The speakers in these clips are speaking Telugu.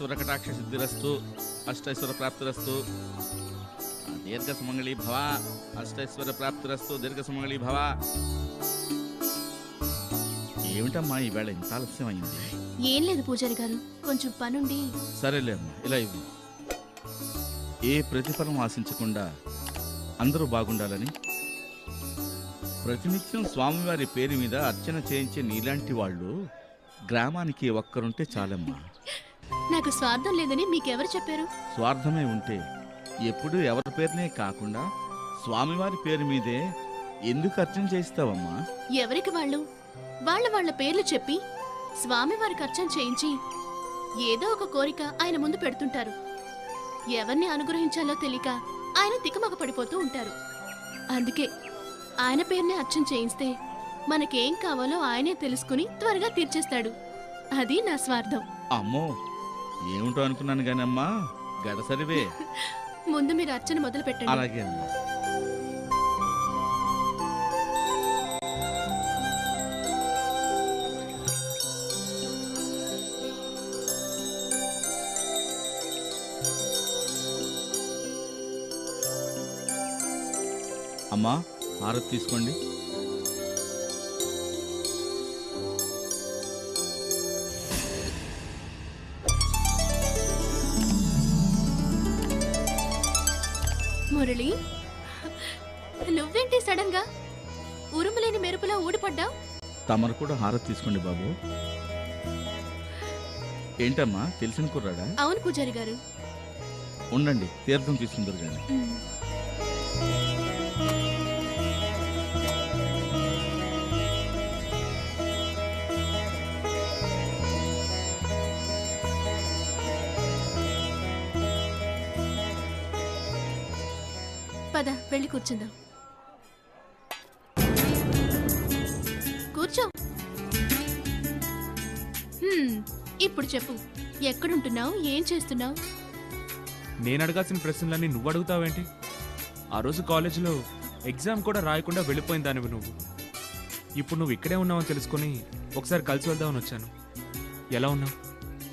అష్టైశ్వర కటాక్ష సిద్ధిరస్తు, అష్టైశ్వర ప్రాప్తిరస్తు, దీర్ఘ సుమంగళీ భవ, అష్టైశ్వర ప్రాప్తిరస్తు, దీర్ఘ సుమంగళీ భవ. ఏమిటమ్మా ఈవేళ ఇంత ఆలస్యం అయింది? ఏం లేదు పూజారి గారు, కొంచెం పనుండి. సరేలే అమ్మా, ఇలా ఇవ్వు. ఏ ప్రతిఫలం ఆశించకుండా అందరూ బాగుండాలని ప్రతినిత్యం స్వామివారి పేరు మీద అర్చన చేయించే నీలాంటి వాళ్ళు గ్రామానికి ఒక్కరుంటే చాలమ్మా. నాకు స్వార్థం లేదని మీకెవరు చెప్పారు? స్వార్థమే ఉంటే ఎప్పుడూ ఎవరి పేరునే కాకుండా స్వామివారి పేరు మీదే ఎందుకు అర్చన చేయిస్తావమ్మా? ఎవరికి వాళ్ళు వాళ్ళ పేర్లు చెప్పి స్వామివారికి అర్చన చేయించి ఏదో ఒక కోరిక ఆయన ముందు పెడుతుంటారు. ఎవరిని అనుగ్రహించాలో తెలియక ఆయన తికమక పడిపోతూ ఉంటారు. అందుకే ఆయన పేరునే అర్చన చేయిస్తే మనకేం కావాలో ఆయనే తెలుసుకుని త్వరగా తీర్చేస్తాడు. అది నా స్వార్థం. అమ్మో, ఏమిటో అనుకున్నాను గానమ్మా, గడసరివే. ముందు మీరు అర్చన మొదలు పెట్టండి. అలాగే అమ్మా. అమ్మా, హారతి తీసుకోండి. మురళి, నువ్వేంటి సడన్ గా ఉరుములేని మెరుపులా ఊడిపడ్డావు? తమరు కూడా హారతి తీసుకోండి బాబు. ఏంటమ్మా, తెలిసిన కుర్రాడా? అవును పూజారి గారు. ఉండండి, తీర్థం తీసుకుందరు గాని. పద, వెళ్ళి కూర్చుందాం. కూర్చో. ఇప్పుడు చెప్పు, ఎక్కడుంటున్నావు, ఏం చేస్తున్నావు? నేను అడగాల్సిన ప్రశ్నలన్నీ నువ్వు అడుగుతావేంటి? ఆ రోజు కాలేజీలో ఎగ్జామ్ కూడా రాయకుండా వెళ్ళిపోయిన దానివి నువ్వు. ఇప్పుడు నువ్వు ఇక్కడే ఉన్నావని తెలుసుకొని ఒకసారి కలిసి వెళ్దామని వచ్చాను. ఎలా ఉన్నావు?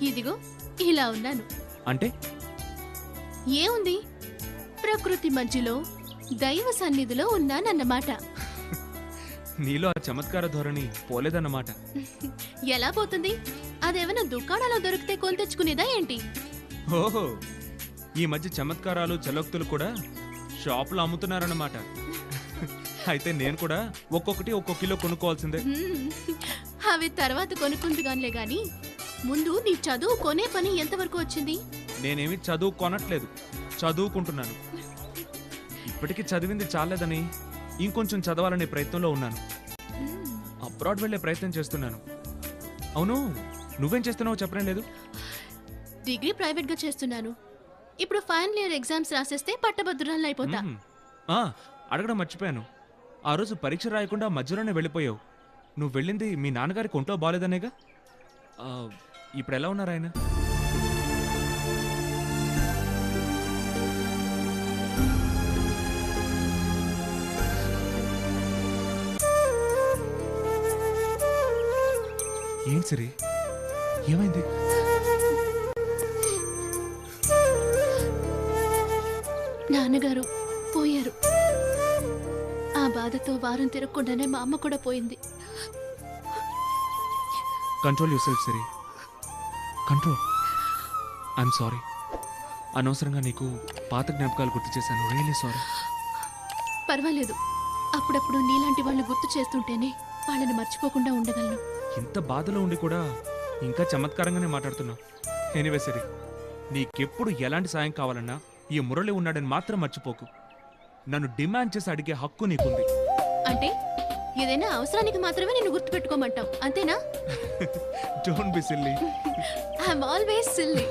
ఇదిగో ఇలా ఉన్నాను. అంటే ఏముంది, ప్రకృతి మధ్యలో దైవ సన్నిధిలో ఉన్నానన్నమాట. నీలో ఆ చమత్కార ధోరణి పోలేదన్నమాట. ఎలా పోతుంది? అదేమైనా దుకాణాలో దొరికితే కొని తెచ్చుకునేదా ఏంటి? ఓహో, ఈ మధ్య చమత్కారాలు చలోక్తులు కూడా షాపులో అమ్ముతున్నారన్నమాట. అయితే నేను కూడా ఒక్కొక్కటి ఒక్కొక్క కిలో కొనుక్కోవాల్సిందే. అవి తర్వాత కొనుక్కుందిగానిలే గాని ముందు నీ చదువు కొనే పని ఎంతవరకు వచ్చింది? నేనేమి చదువు కొనట్లేదు, చదువుకుంటున్నాను. ఇప్పటికీ చదివింది చాలేదని ఇంకొంచెం చదవాలనే ప్రయత్నంలో ఉన్నాను. అబ్రాడ్ వెళ్లే ప్రయత్నం చేస్తున్నాను. అవును, నువ్వేం చేస్తున్నావో చెప్పడం లేదు. డిగ్రీ ప్రైవేట్ గా చేస్తున్నాను. ఇప్పుడు ఫైనల్ ఇయర్ ఎగ్జామ్స్ రాసేస్తే పట్టభద్రురాలు అయిపోతా. అడగడం మర్చిపోయాను. ఆ రోజు పరీక్ష రాయకుండా మధ్యలోనే వెళ్ళిపోయావు. నువ్వు వెళ్ళింది మీ నాన్నగారికి ఒంట్లో బాగాలేదనేగా. ఇప్పుడు ఎలా ఉన్నారు ఆయన? ఏంటి సరే, ఏమైంది? నాన్నగారు పోయారు. ఆ బాధతో వారం తిరగకుండానే మా అమ్మ కూడా పోయింది. Control your Siri, control. I'm sorry. అనవసరంగా నీకు పాత జ్ఞాపకాలు గుర్తు చేశాను. Really sorry. పర్వాలేదు, అప్పుడప్పుడు నీలాంటి వాళ్ళు గుర్తు చేస్తుంటేనే వాళ్ళని మర్చిపోకుండా ఉండగలను. ఇంత బాధలో ఉండి కూడా ఇంకా చమత్కారంగానే మాట్లాడుతున్నావు. ఎనీవే సరే, నీకెప్పుడు ఎలాంటి సాయం కావాలన్నా ఈ మురళి ఉన్నాడని మాత్రం మర్చిపోకు. నన్ను డిమాండ్ చేసి అడిగే హక్కు నీకుంది. అంటే ఏదైనా అవసరానికి మాత్రమే నేను గుర్తుపెట్టుకోమంటావు, అంతేనా? Don't be silly. I'm always silly.